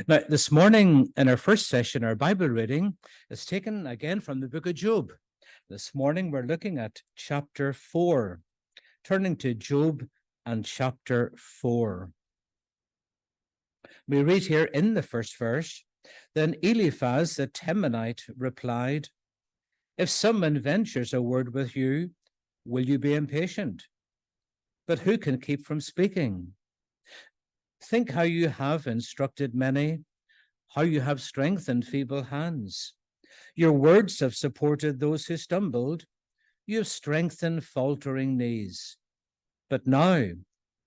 Now, this morning in our first session, our Bible reading is taken again from the book of Job. This morning, we're looking at chapter 4, turning to Job and chapter 4. We read here in the first verse, then Eliphaz the Temanite replied, if someone ventures a word with you, will you be impatient? But who can keep from speaking? Think how you have instructed many, how you have strengthened feeble hands. Your words have supported those who stumbled. You have strengthened faltering knees. But now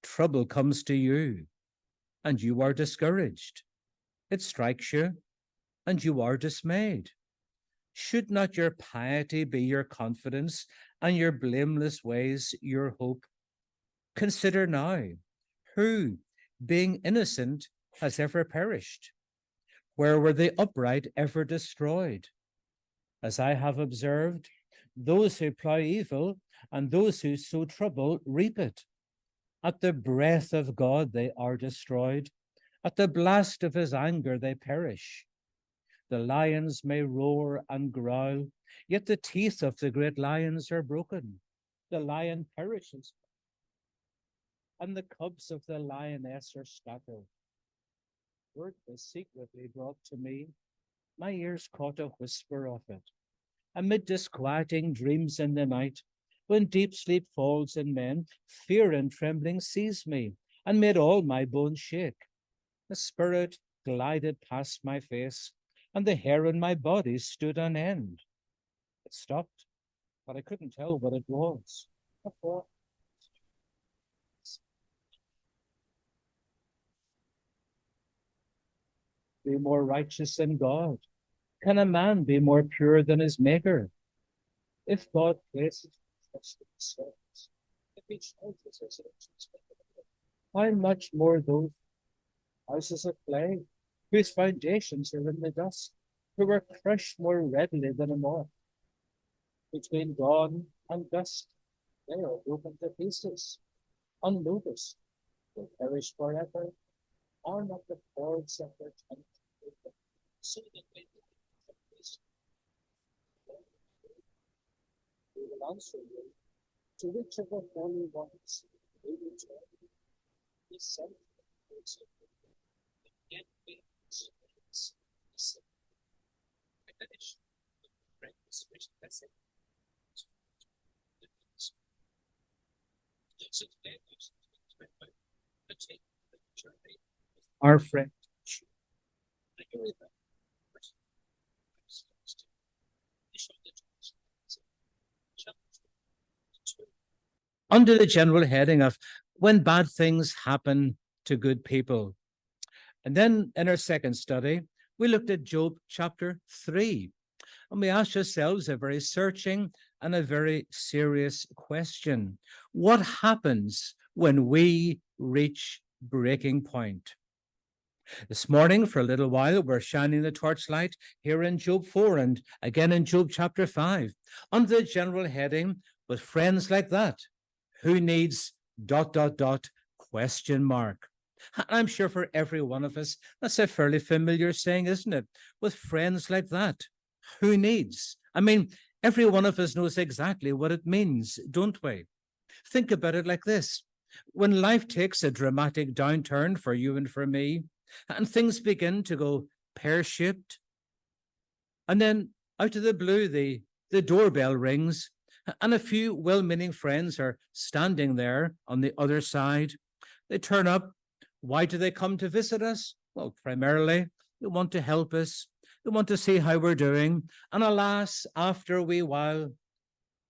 trouble comes to you, and you are discouraged. It strikes you, and you are dismayed. Should not your piety be your confidence, and your blameless ways your hope? Consider now, who, being innocent, has ever perished? Where were the upright ever destroyed? As I have observed, those who plow evil and those who sow trouble reap it. At the breath of God they are destroyed. At the blast of his anger they perish. The lions may roar and growl, yet the teeth of the great lions are broken. The lion perishes, and the cubs of the lioness are scattered. Word was secretly brought to me. My ears caught a whisper of it. Amid disquieting dreams in the night, when deep sleep falls in men, fear and trembling seized me and made all my bones shake. The spirit glided past my face, and the hair on my body stood on end. It stopped, but I couldn't tell what it was. A thought. Be more righteous than God? Can a man be more pure than his maker? If God places trust in servants, if he chooses his agents, how much more those houses of clay, whose foundations are in the dust, who are crushed more readily than a moth? Between dawn and dusk, they are broken to pieces, unnoticed, they perish forever. Are not the cords of their tongue so that they will answer you? To which of the holy ones will you turn? He sent yet waits finish friends which has it. So today our friend under the general heading of when bad things happen to good people. And then in our second study, we looked at Job chapter 3, and we asked ourselves a very searching and a very serious question. What happens when we reach breaking point? This morning, for a little while, we're shining the torchlight here in Job 4 and again in Job chapter 5, under the general heading, with friends like that, who needs ... question mark. And I'm sure for every one of us, that's a fairly familiar saying, isn't it? With friends like that, who needs? I mean, every one of us knows exactly what it means, don't we? Think about it like this. When life takes a dramatic downturn for you and for me, and things begin to go pear-shaped, and then out of the blue, the doorbell rings, and a few well-meaning friends are standing there on the other side. They turn up. Why do they come to visit us? Well, primarily, they want to help us. They want to see how we're doing. And alas, after a wee while,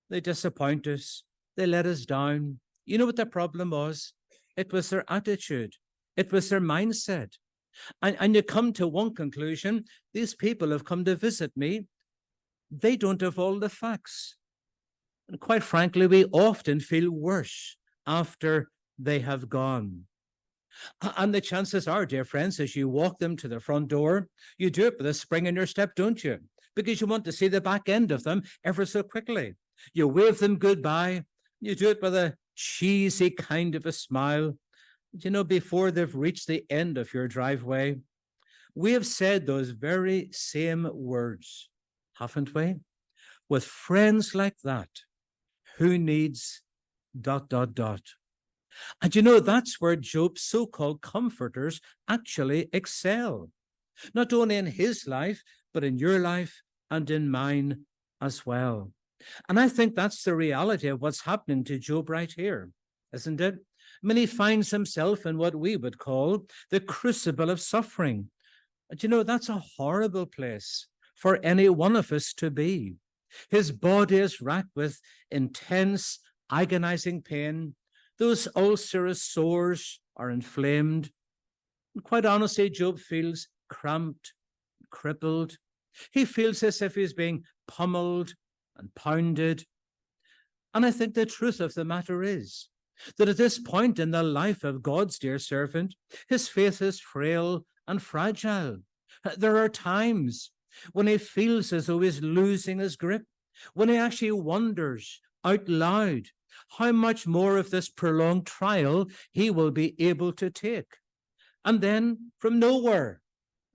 they disappoint us. They let us down. You know what the problem was? It was their attitude. It was their mindset. And you come to one conclusion: these people have come to visit me. They don't have all the facts. And quite frankly, we often feel worse after they have gone. And the chances are, dear friends, as you walk them to the front door, you do it with a spring in your step, don't you? Because you want to see the back end of them ever so quickly. You wave them goodbye. You do it with a cheesy kind of a smile, you know, before they've reached the end of your driveway. We have said those very same words, haven't we? With friends like that, who needs ... And you know, that's where Job's so-called comforters actually excel, not only in his life, but in your life and in mine as well. And I think that's the reality of what's happening to Job right here, isn't it? I mean, he finds himself in what we would call the crucible of suffering. And you know, that's a horrible place for any one of us to be. His body is racked with intense, agonizing pain. Those ulcerous sores are inflamed. And quite honestly, Job feels cramped, crippled. He feels as if he's being pummeled and pounded. And I think the truth of the matter is that at this point in the life of God's dear servant, his faith is frail and fragile. There are times when he feels as though he's losing his grip, when he actually wonders out loud how much more of this prolonged trial he will be able to take. And then from nowhere,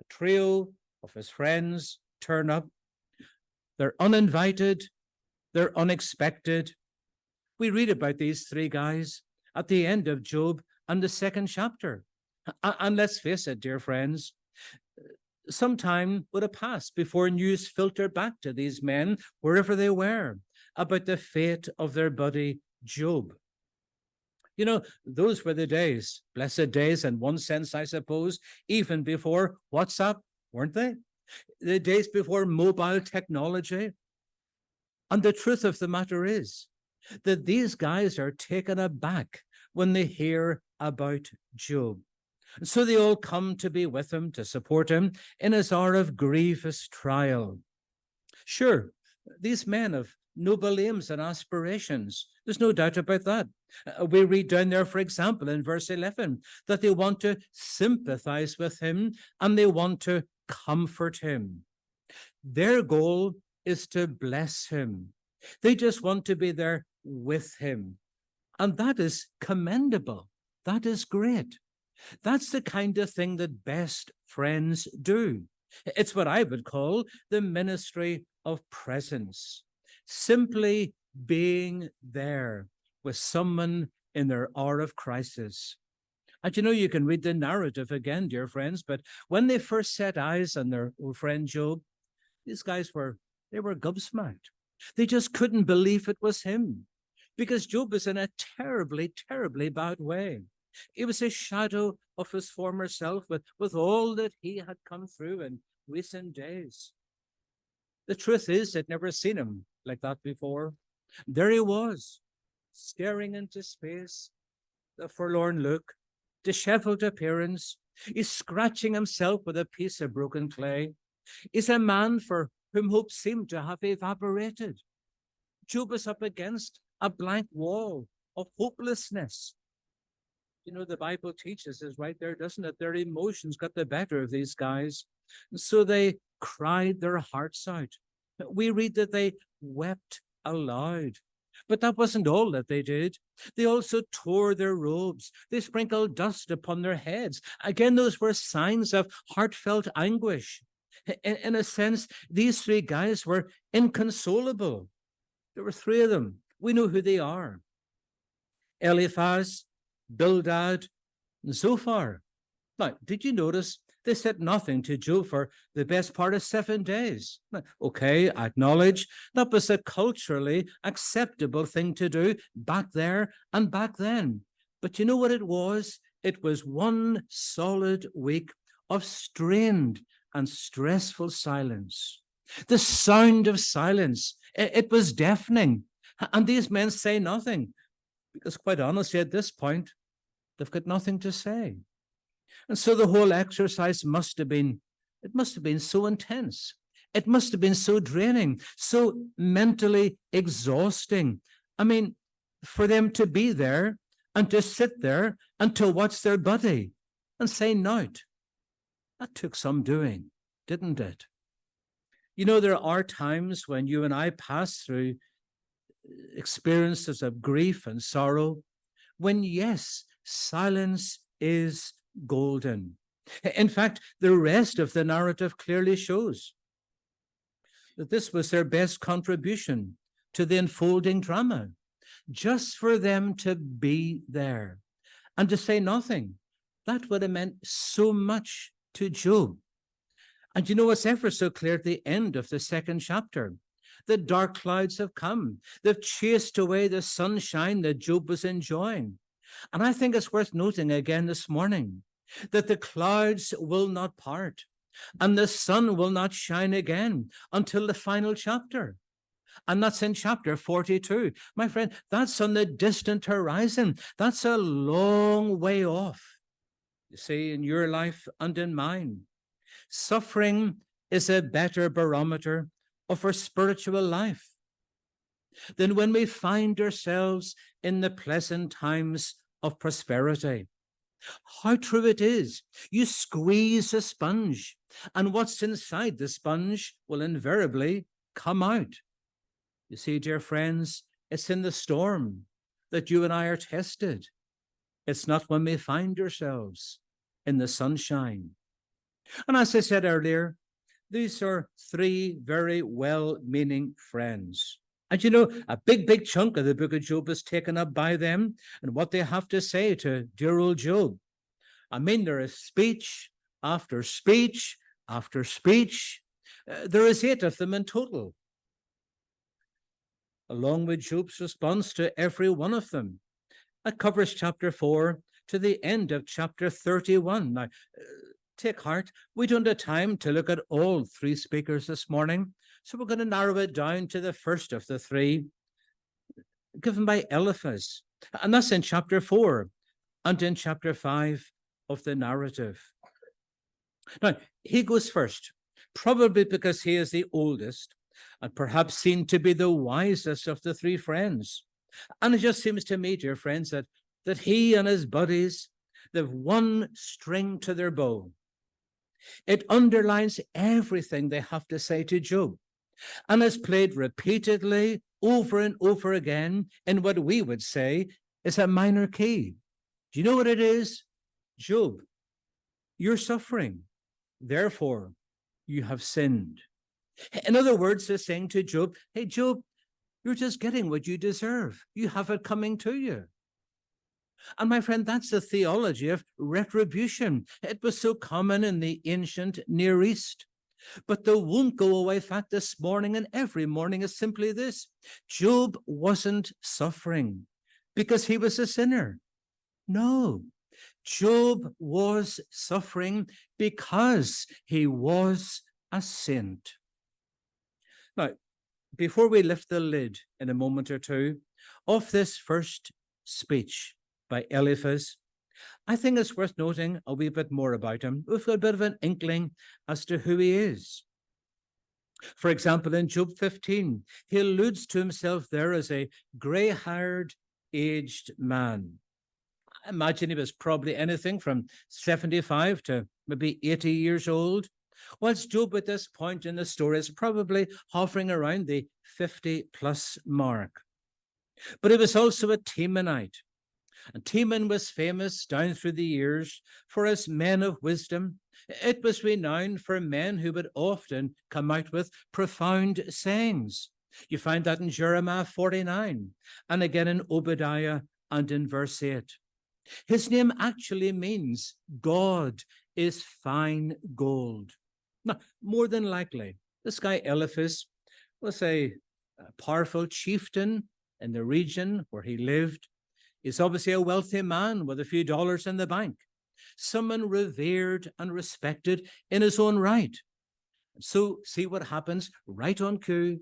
a trio of his friends turn up. They're uninvited, they're unexpected. We read about these three guys at the end of Job and the second chapter. And let's face it, dear friends, some time would have passed before news filtered back to these men, wherever they were, about the fate of their buddy Job. You know, those were the days, blessed days in one sense, I suppose, even before WhatsApp, weren't they? The days before mobile technology. And the truth of the matter is that these guys are taken aback when they hear about Job. And so they all come to be with him, to support him in his hour of grievous trial. Sure, these men have noble aims and aspirations. There's no doubt about that. We read down there, for example, in verse 11, that they want to sympathize with him and they want to comfort him. Their goal is to bless him. They just want to be there with him. And that is commendable. That is great. That's the kind of thing that best friends do. It's what I would call the ministry of presence. Simply being there with someone in their hour of crisis. And you know, you can read the narrative again, dear friends, but when they first set eyes on their old friend Job, these guys were gobsmacked. They just couldn't believe it was him, because Job was in a terribly, terribly bad way. It was a shadow of his former self with all that he had come through in recent days. The truth is, they'd never seen him like that before. There he was, staring into space, the forlorn look, disheveled appearance. He's scratching himself with a piece of broken clay. He's a man for whom hope seemed to have evaporated. Job is up against a blank wall of hopelessness. You know, the Bible teaches us right there, doesn't it? Their emotions got the better of these guys. And so they cried their hearts out. We read that they wept aloud. But that wasn't all that they did. They also tore their robes. They sprinkled dust upon their heads. Again, those were signs of heartfelt anguish. In a sense, these three guys were inconsolable. There were three of them. We know who they are: Eliphaz, Bildad, and Zophar. Now, did you notice they said nothing to Job for the best part of 7 days? Okay, I acknowledge that was a culturally acceptable thing to do back there and back then. But you know what it was? It was one solid week of strained and stressful silence. The sound of silence, it was deafening. And these men say nothing, because quite honestly, at this point, they've got nothing to say. And so the whole exercise must have been so intense. It must have been so draining, so mentally exhausting. I mean, for them to be there and to sit there and to watch their buddy and say nought, that took some doing, didn't it? You know, there are times when you and I pass through experiences of grief and sorrow when, yes, silence is golden. In fact, the rest of the narrative clearly shows that this was their best contribution to the unfolding drama, just for them to be there and to say nothing. That would have meant so much to Job. And you know, it's ever so clear at the end of the second chapter. The dark clouds have come. They've chased away the sunshine that Job was enjoying. And I think it's worth noting again this morning that the clouds will not part and the sun will not shine again until the final chapter. And that's in chapter 42. My friend, that's on the distant horizon. That's a long way off. You see, in your life and in mine, suffering is a better barometer of our spiritual life than when we find ourselves in the pleasant times of prosperity. How true it is. You squeeze a sponge, and what's inside the sponge will invariably come out. You see, dear friends, it's in the storm that you and I are tested. It's not when we find ourselves in the sunshine. And as I said earlier, these are three very well-meaning friends. And you know, a big chunk of the book of Job is taken up by them and what they have to say to dear old Job. I mean, there is speech after speech after speech. There is 8 of them in total, along with Job's response to every one of them. That covers chapter 4 to the end of chapter 31. Now, take heart, we don't have time to look at all 3 speakers this morning, so we're going to narrow it down to the first of the 3, given by Eliphaz. And that's in chapter 4 and in chapter 5 of the narrative. Now, he goes first, probably because he is the oldest and perhaps seen to be the wisest of the 3 friends. And it just seems to me, dear friends, that he and his buddies, they've one string to their bow. It underlines everything they have to say to Job and is played repeatedly over and over again in what we would say is a minor key. Do you know what it is? Job, you're suffering. Therefore, you have sinned. In other words, they're saying to Job, hey, Job, you're just getting what you deserve. You have it coming to you. And my friend, that's the theology of retribution. It was so common in the ancient Near East. But the won't go away fact this morning and every morning is simply this: Job wasn't suffering because he was a sinner. No, Job was suffering because he was a saint. Now, before we lift the lid in a moment or two of this first speech by Eliphaz, I think it's worth noting a wee bit more about him. We've got a bit of an inkling as to who he is. For example, in Job 15, he alludes to himself there as a grey-haired, aged man. I imagine he was probably anything from 75 to maybe 80 years old, whilst Job at this point in the story is probably hovering around the 50-plus mark. But he was also a Temanite. And Teman was famous down through the years for his men of wisdom. It was renowned for men who would often come out with profound sayings. You find that in Jeremiah 49 and again in Obadiah and in verse 8. His name actually means God is fine gold. Now, more than likely, this guy Eliphaz was a powerful chieftain in the region where he lived. He's obviously a wealthy man with a few dollars in the bank, someone revered and respected in his own right. So see what happens right on cue.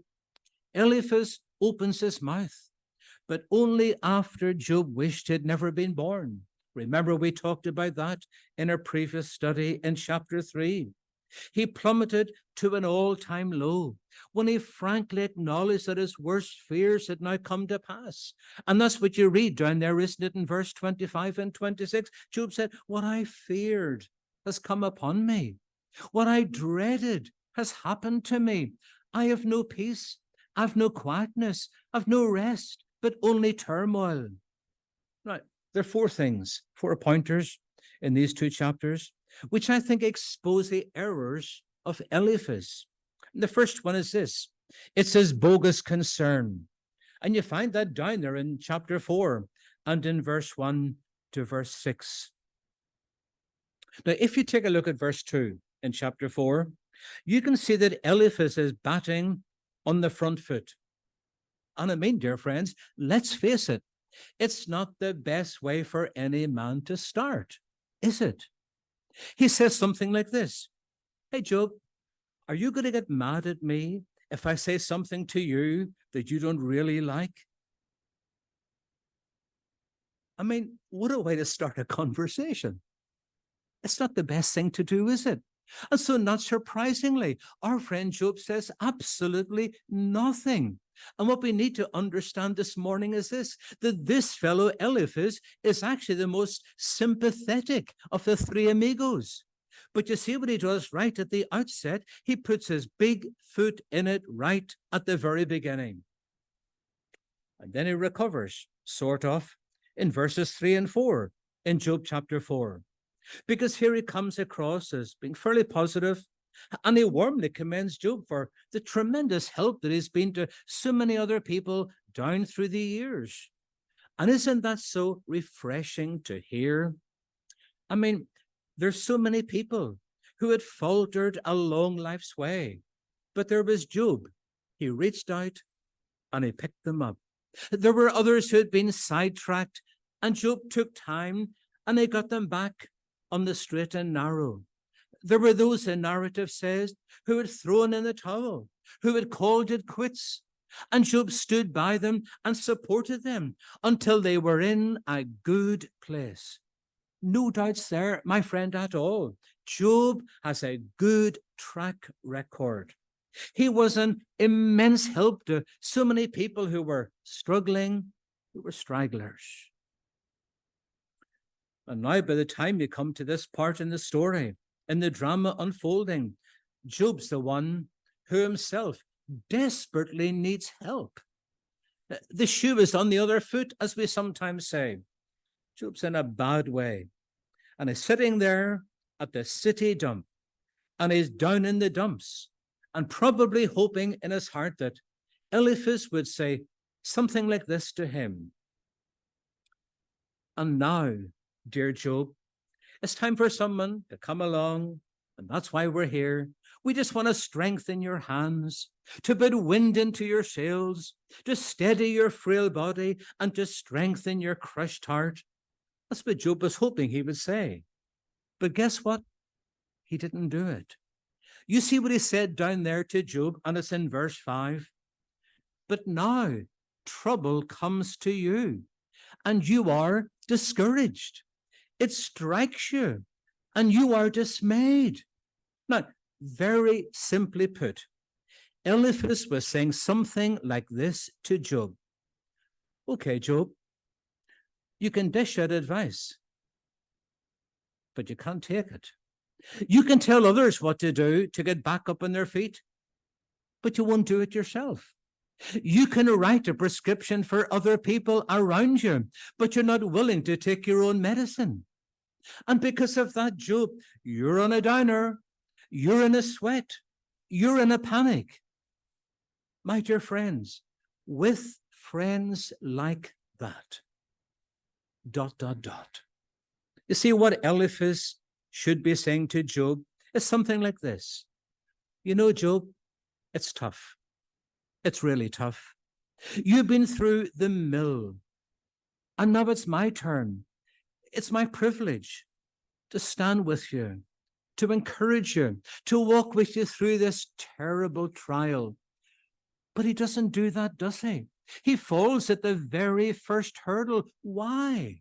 Eliphaz opens his mouth, but only after Job wished he'd never been born. Remember, we talked about that in our previous study in chapter 3. He plummeted to an all-time low when he frankly acknowledged that his worst fears had now come to pass. And that's what you read down there, isn't it, in verse 25 and 26? Job said, what I feared has come upon me. What I dreaded has happened to me. I have no peace, I've no quietness, I've no rest, but only turmoil. Right, there are 4 things, 4 pointers in these 2 chapters. which I think expose the errors of Eliphaz. The first one is this. It says bogus concern. And you find that down there in chapter 4 and in verse 1 to verse 6. Now, if you take a look at verse 2 in chapter 4, you can see that Eliphaz is batting on the front foot. And I mean, dear friends, let's face it, it's not the best way for any man to start, is it? He says something like this. Hey, Job, are you going to get mad at me if I say something to you that you don't really like? I mean, what a way to start a conversation. It's not the best thing to do, is it? And so, not surprisingly, our friend Job says absolutely nothing. And what we need to understand this morning is this, that this fellow Eliphaz is actually the most sympathetic of the three amigos. But you see what he does right at the outset? He puts his big foot in it right at the very beginning. And then he recovers, sort of, in verses 3 and 4 in Job chapter 4. Because here he comes across as being fairly positive, and he warmly commends Job for the tremendous help that he's been to so many other people down through the years. And isn't that so refreshing to hear? I mean, there's so many people who had faltered along life's way, but there was Job. He reached out and he picked them up. There were others who had been sidetracked, and Job took time and he got them back on the straight and narrow. There were those, the narrative says, who had thrown in the towel, who had called it quits. And Job stood by them and supported them until they were in a good place. No doubts there, my friend, at all. Job has a good track record. He was an immense help to so many people who were struggling, who were stragglers. And now, by the time you come to this part in the story, in the drama unfolding, Job's the one who himself desperately needs help. The shoe is on the other foot, as we sometimes say. Job's in a bad way. And he's sitting there at the city dump, and he's down in the dumps, and probably hoping in his heart that Eliphaz would say something like this to him. And now, dear Job, it's time for someone to come along, and that's why we're here. We just want to strengthen your hands, to put wind into your sails, to steady your frail body, and to strengthen your crushed heart. That's what Job was hoping he would say. But guess what? He didn't do it. You see what he said down there to Job, and it's in verse 5. But now trouble comes to you, and you are discouraged. It strikes you, and you are dismayed. Now, very simply put, Eliphaz was saying something like this to Job. Okay, Job, you can dish out advice, but you can't take it. You can tell others what to do to get back up on their feet, but you won't do it yourself. You can write a prescription for other people around you, but you're not willing to take your own medicine. And because of that, Job, you're on a downer, you're in a sweat, you're in a panic. My dear friends, with friends like that, ... You see, what Eliphaz should be saying to Job is something like this. You know, Job, it's tough. It's really tough. You've been through the mill, and now it's my turn. It's my privilege to stand with you, to encourage you, to walk with you through this terrible trial. But he doesn't do that, does he? He falls at the very first hurdle. Why?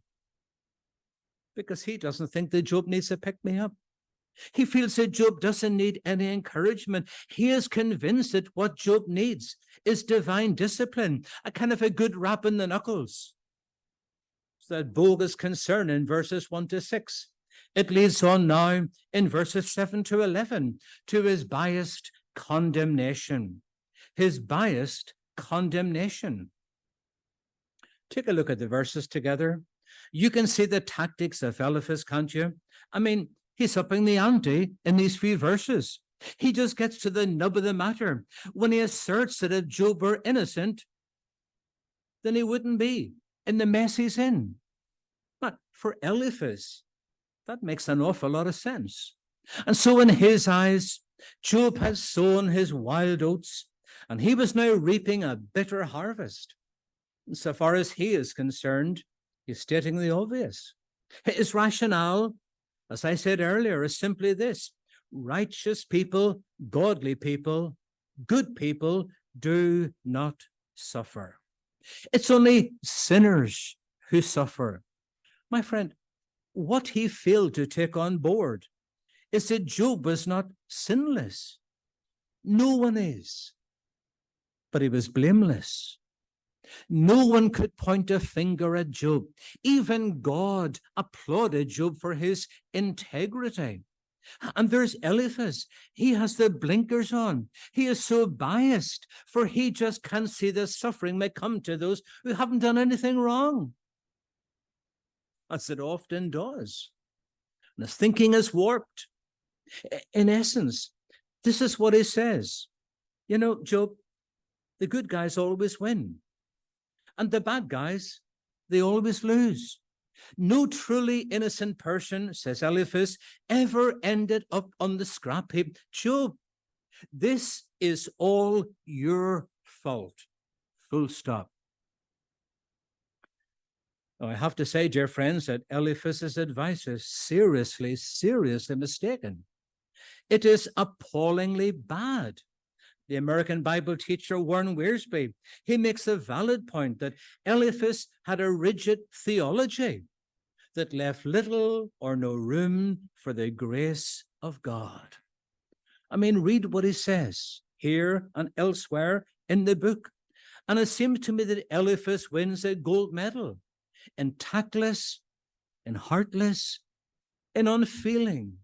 Because he doesn't think that Job needs to pick me up. He feels that Job doesn't need any encouragement. He is convinced that what Job needs is divine discipline, a kind of a good rap in the knuckles. It's that bogus concern in verses 1 to 6. It leads on now in verses 7 to 11 to his biased condemnation. His biased condemnation. Take a look at the verses together. You can see the tactics of Eliphaz, can't you? I mean, He's upping the ante in these few verses. He just gets to the nub of the matter when he asserts that if Job were innocent, then he wouldn't be in the mess he's in. But for Eliphaz, that makes an awful lot of sense. And so in his eyes, Job has sown his wild oats, and he was now reaping a bitter harvest. And so far as he is concerned, he's stating the obvious. His rationale, as I said earlier, is simply this: righteous people, godly people, good people do not suffer. It's only sinners who suffer. My friend, what he failed to take on board is that Job was not sinless. No one is. But he was blameless. No one could point a finger at Job. Even God applauded Job for his integrity. And there's Eliphaz. He has the blinkers on. He is so biased, for he just can't see that suffering may come to those who haven't done anything wrong, as it often does. And his thinking is warped. In essence, this is what he says. You know, Job, the good guys always win. And the bad guys, they always lose. No truly innocent person, says Eliphaz, ever ended up on the scrap heap. Job, this is all your fault. Full stop. Now, I have to say, dear friends, that Eliphaz's advice is seriously mistaken. It is appallingly bad. The American Bible teacher Warren Wiersbe, he makes a valid point that Eliphaz had a rigid theology that left little or no room for the grace of God. I mean, read what he says here and elsewhere in the book. And it seems to me that Eliphaz wins a gold medal in tactless, in heartless, in unfeeling,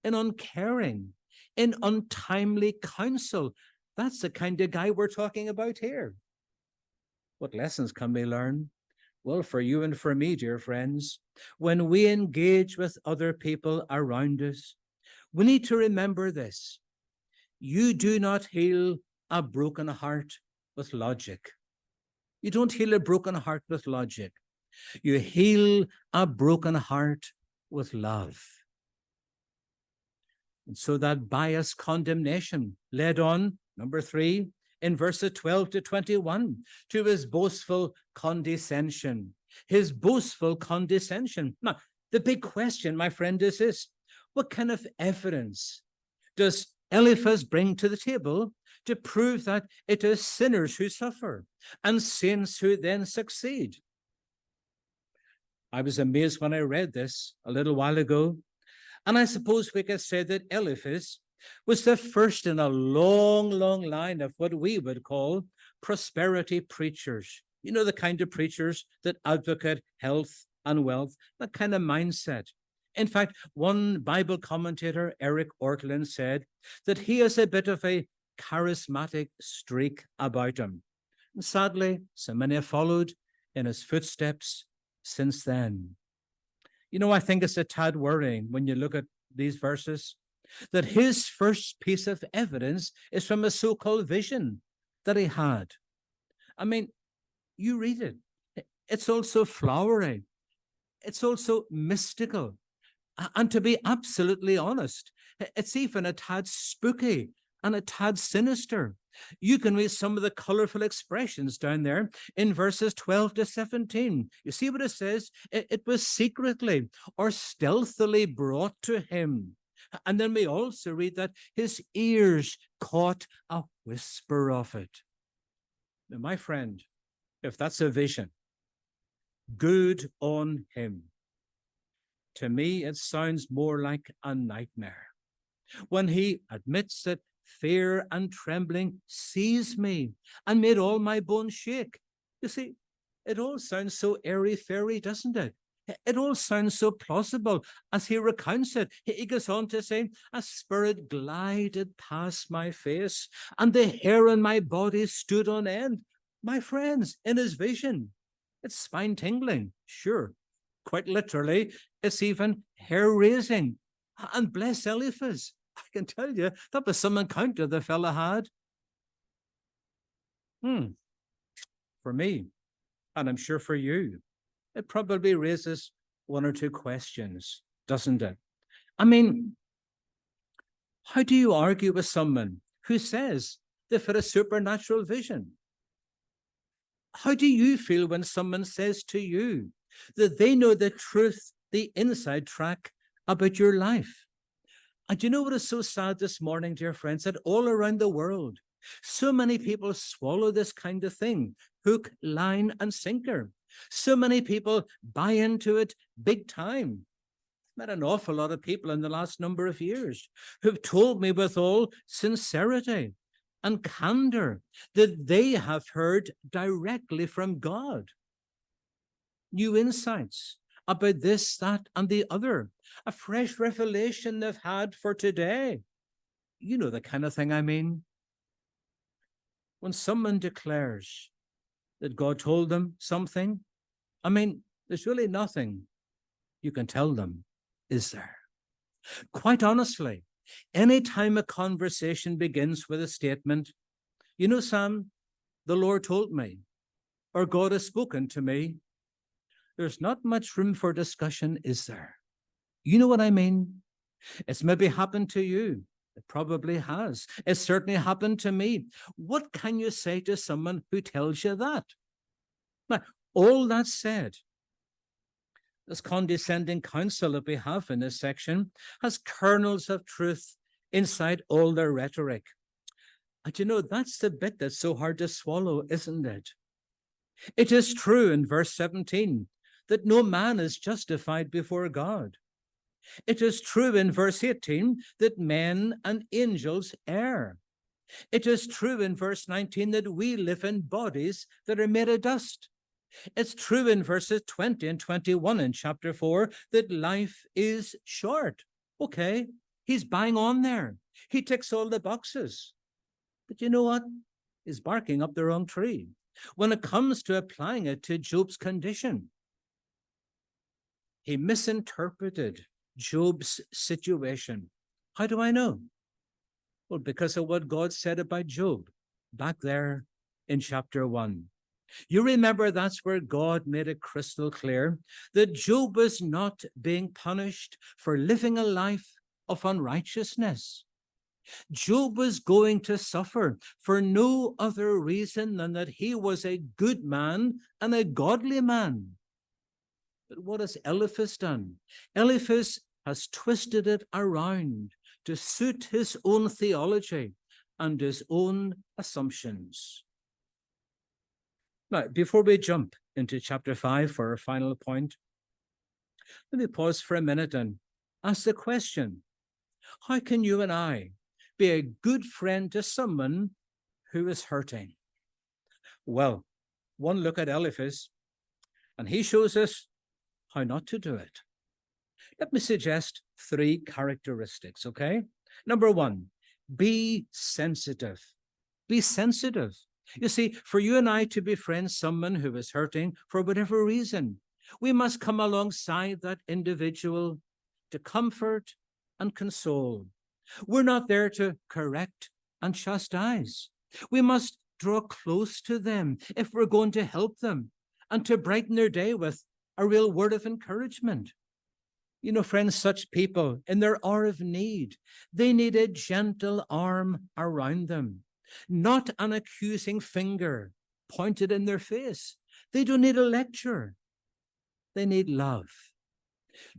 in uncaring, in untimely counsel. That's the kind of guy we're talking about here. What lessons can we learn? Well, for you and for me, dear friends, when we engage with other people around us, we need to remember this: you do not heal a broken heart with logic. You don't heal a broken heart with logic. You heal a broken heart with love. And so that biased condemnation led on, number 3, in verses 12 to 21, to his boastful condescension. His boastful condescension. Now, the big question, my friend, is this: what kind of evidence does Eliphaz bring to the table to prove that it is sinners who suffer and saints who then succeed? I was amazed when I read this a little while ago, and I suppose we could say that Eliphaz was the first in a long, long line of what we would call prosperity preachers. You know, the kind of preachers that advocate health and wealth, that kind of mindset. In fact, one Bible commentator, Eric Ortlund, said that he has a bit of a charismatic streak about him. And sadly, so many have followed in his footsteps since then. You know, I think it's a tad worrying when you look at these verses that his first piece of evidence is from a so-called vision that he had. I mean, you read it. It's also flowery. It's also mystical. And to be absolutely honest, it's even a tad spooky and a tad sinister. You can read some of the colorful expressions down there in verses 12 to 17. You see what it says? It was secretly or stealthily brought to him. And then we also read that his ears caught a whisper of it. Now, my friend, if that's a vision, good on him. To me, it sounds more like a nightmare. When he admits that fear and trembling seized me and made all my bones shake. You see, it all sounds so airy-fairy, doesn't it? It all sounds so plausible as he recounts it. He goes on to say, a spirit glided past my face and the hair on my body stood on end. My friends, in his vision, it's spine tingling, sure. Quite literally, it's even hair-raising. And bless Eliphaz, I can tell you, that was some encounter the fella had. For me, and I'm sure for you, it probably raises one or two questions, doesn't it? I mean, how do you argue with someone who says they've had a supernatural vision? How do you feel when someone says to you that they know the truth, the inside track about your life? And you know what is so sad this morning, dear friends, that all around the world, so many people swallow this kind of thing, hook, line, and sinker. So many people buy into it big time. I've met an awful lot of people in the last number of years who've told me with all sincerity and candor that they have heard directly from God new insights about this, that, and the other, a fresh revelation they've had for today. You know the kind of thing I mean. When someone declares that God told them something, I mean, there's really nothing you can tell them, is there? Quite honestly, anytime a conversation begins with a statement, you know, Sam, the Lord told me, or God has spoken to me, there's not much room for discussion, is there? You know what I mean? It's maybe happened to you. It probably has. It certainly happened to me. What can you say to someone who tells you that? Now, all that said, this condescending counsel that we have in this section has kernels of truth inside all their rhetoric. And you know, that's the bit that's so hard to swallow, isn't it? It is true in verse 17 that no man is justified before God. It is true in verse 18 that men and angels err. It is true in verse 19 that we live in bodies that are made of dust. It's true in verses 20 and 21 in chapter 4 that life is short. Okay, he's bang on there. He ticks all the boxes. But you know what? He's barking up the wrong tree when it comes to applying it to Job's condition. He misinterpreted Job's situation. How do I know? Well, because of what God said about Job back there in chapter 1. You remember that's where God made it crystal clear that Job was not being punished for living a life of unrighteousness. Job was going to suffer for no other reason than that he was a good man and a godly man. But what has Eliphaz done? Eliphaz has twisted it around to suit his own theology and his own assumptions. Now, before we jump into chapter 5 for our final point, let me pause for a minute and ask the question, how can you and I be a good friend to someone who is hurting? Well, one look at Eliphaz, and he shows us how not to do it. Let me suggest 3 characteristics, okay? Number 1, be sensitive. Be sensitive. You see, for you and I to befriend someone who is hurting for whatever reason, we must come alongside that individual to comfort and console. We're not there to correct and chastise. We must draw close to them if we're going to help them and to brighten their day with a real word of encouragement. You know, friends, such people in their hour of need, they need a gentle arm around them, not an accusing finger pointed in their face. They don't need a lecture. They need love.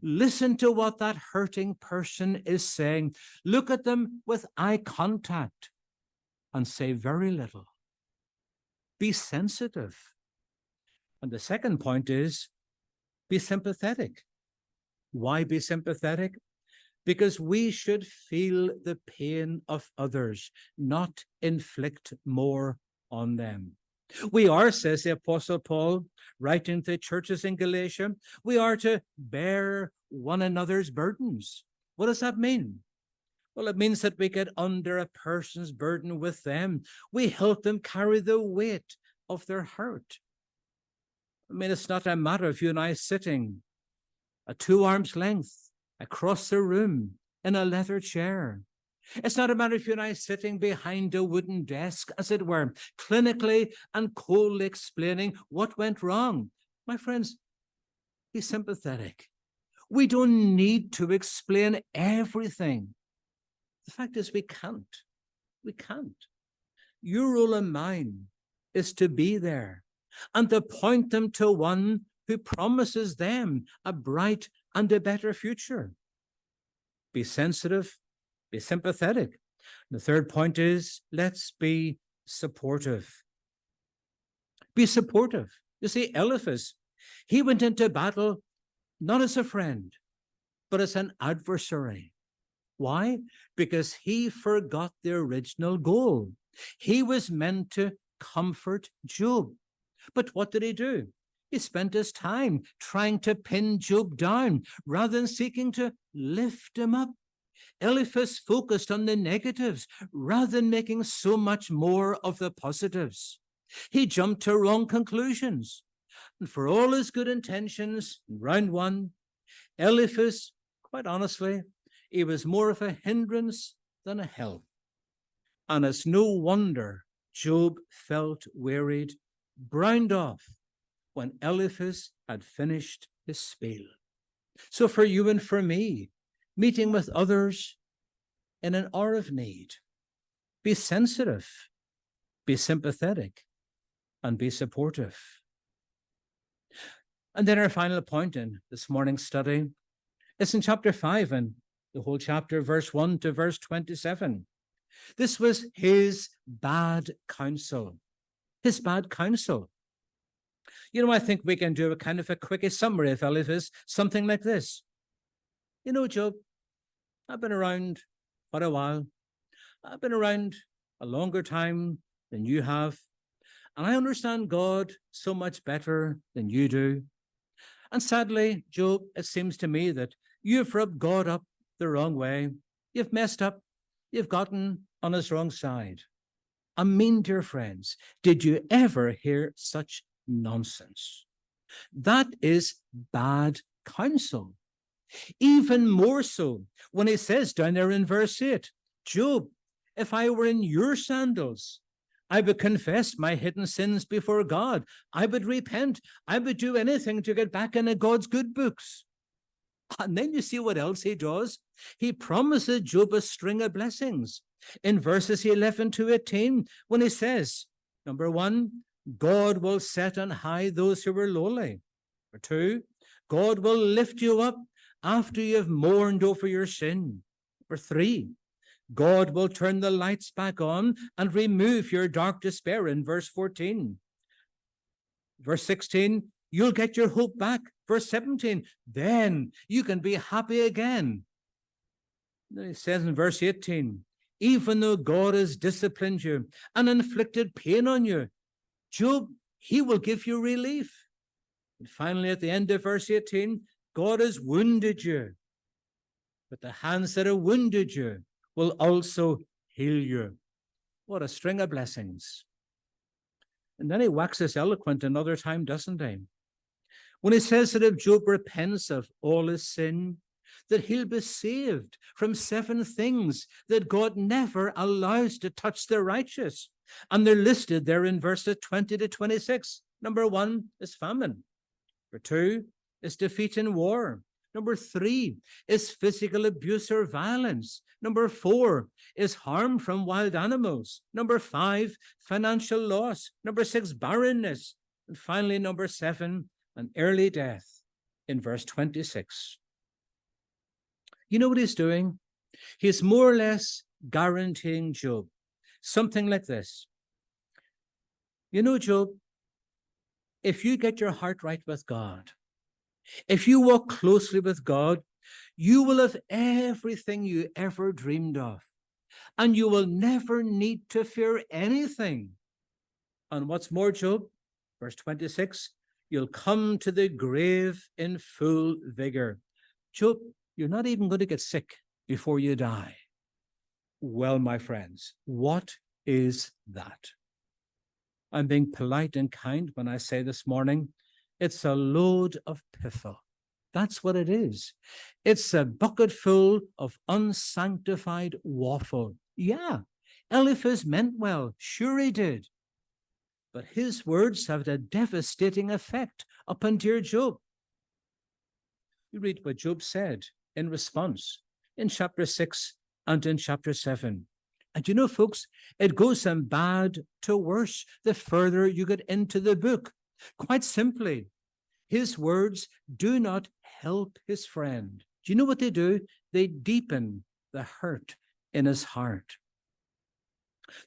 Listen to what that hurting person is saying. Look at them with eye contact and say very little. Be sensitive. And the second point is be sympathetic. Why be sympathetic? Because we should feel the pain of others, not inflict more on them. We are, says the Apostle Paul, writing to churches in Galatia, we are to bear one another's burdens. What does that mean? Well, it means that we get under a person's burden with them. We help them carry the weight of their hurt. I mean, it's not a matter of you and I sitting at 2 arms length across the room in a leather chair. It's not a matter of you and I sitting behind a wooden desk, as it were, clinically and coldly explaining what went wrong. My friends, be sympathetic. We don't need to explain everything. The fact is, we can't. We can't. Your role and mine is to be there and to point them to one who promises them a bright and a better future. Be sensitive, be sympathetic. The third point is, let's be supportive. Be supportive. You see, Eliphaz, he went into battle not as a friend, but as an adversary. Why? Because he forgot the original goal. He was meant to comfort Job. But what did he do? He spent his time trying to pin Job down rather than seeking to lift him up. Eliphaz focused on the negatives rather than making so much more of the positives. He jumped to wrong conclusions. And for all his good intentions, in round one, Eliphaz, quite honestly, he was more of a hindrance than a help. And it's no wonder Job felt wearied, browned off, when Eliphaz had finished his spiel. So for you and for me, meeting with others in an hour of need, be sensitive, be sympathetic, and be supportive. And then our final point in this morning's study is in chapter 5 and the whole chapter, verse 1 to verse 27. This was his bad counsel. His bad counsel. You know, I think we can do a kind of a quick summary of Eliphaz, something like this. You know, Job, I've been around for a while. I've been around a longer time than you have. And I understand God so much better than you do. And sadly, Job, it seems to me that you've rubbed God up the wrong way. You've messed up. You've gotten on his wrong side. I mean, dear friends, did you ever hear such nonsense? That is bad counsel. Even more so when he says down there in verse 8, Job, if I were in your sandals, I would confess my hidden sins before God. I would repent. I would do anything to get back into God's good books. And then you see what else he does. He promises Job a string of blessings in verses 11 to 18 when he says, number 1, God will set on high those who are lowly. Number 2, God will lift you up after you have mourned over your sin. Number 3, God will turn the lights back on and remove your dark despair in verse 14. Verse 16, you'll get your hope back. Verse 17, then you can be happy again. Then he says in verse 18, even though God has disciplined you and inflicted pain on you, Job, he will give you relief. And finally, at the end of verse 18, God has wounded you, but the hands that have wounded you will also heal you. What a string of blessings. And then he waxes eloquent another time, doesn't he? When he says that if Job repents of all his sin, that he'll be saved from 7 things that God never allows to touch the righteous. And they're listed there in verses 20 to 26. Number 1 is famine. Number 2 is defeat in war. Number 3 is physical abuse or violence. Number 4 is harm from wild animals. Number 5, financial loss. Number 6, barrenness. And finally, number 7, an early death in verse 26. You know what he's doing? He's more or less guaranteeing Job something like this. You know, Job, if you get your heart right with God, if you walk closely with God, you will have everything you ever dreamed of, and you will never need to fear anything. And what's more, Job, verse 26, you'll come to the grave in full vigor. Job, you're not even going to get sick before you die. Well, my friends, what is that? I'm being polite and kind when I say this morning, it's a load of piffle. That's what it is. It's a bucket full of unsanctified waffle. Yeah, Eliphaz meant well. Sure he did. But his words have a devastating effect upon dear Job. You read what Job said in response in chapter 6 and in chapter 7. And you know, folks, it goes from bad to worse the further you get into the book. Quite simply, his words do not help his friend. Do you know what they do? They deepen the hurt in his heart.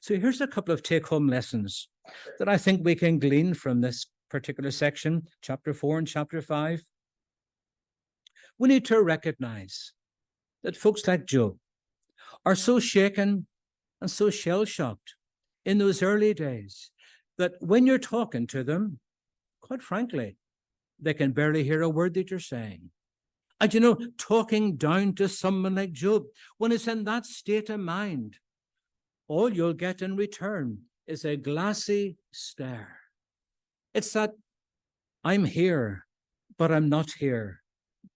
So here's a couple of take-home lessons that I think we can glean from this particular section, chapter 4 and chapter 5. We need to recognize that folks like Job are so shaken and so shell-shocked in those early days that when you're talking to them, quite frankly, they can barely hear a word that you're saying. And you know, talking down to someone like Job, when it's in that state of mind, all you'll get in return is a glassy stare. It's that I'm here, but I'm not here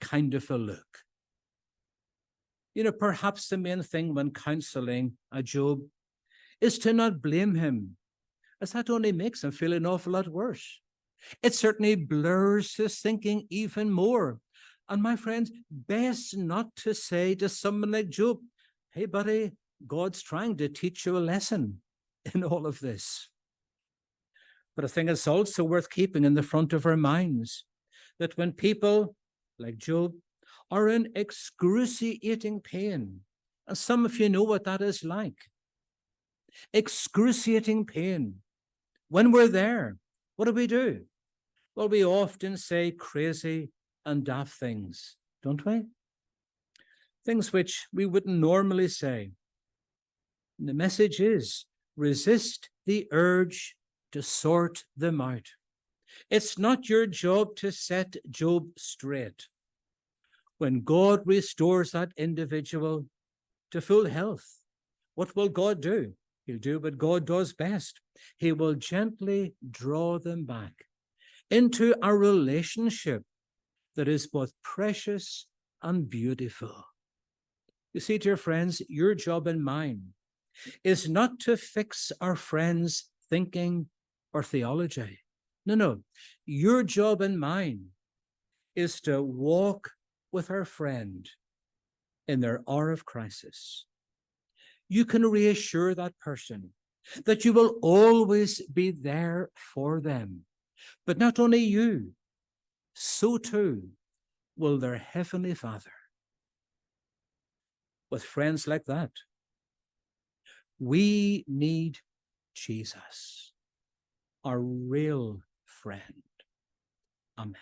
kind of a look. You know, perhaps the main thing when counseling a Job is to not blame him, as that only makes him feel an awful lot worse. It certainly blurs his thinking even more. And my friends, best not to say to someone like Job, hey, buddy, God's trying to teach you a lesson in all of this. But I think it's also worth keeping in the front of our minds that when people like Job are in excruciating pain, and some of you know what that is like, excruciating pain. When we're there, what do? Well, we often say crazy and daft things, don't we? Things which we wouldn't normally say. And the message is resist the urge to sort them out. It's not your job to set Job straight. When God restores that individual to full health, what will God do? He'll do what God does best. He will gently draw them back into a relationship that is both precious and beautiful. You see, dear friends, your job and mine is not to fix our friends' thinking or theology. No. Your job and mine is to walk with our friend in their hour of crisis. You can reassure that person that you will always be there for them. But not only you, so too will their Heavenly Father. With friends like that, we need Jesus, our real friend. Amen.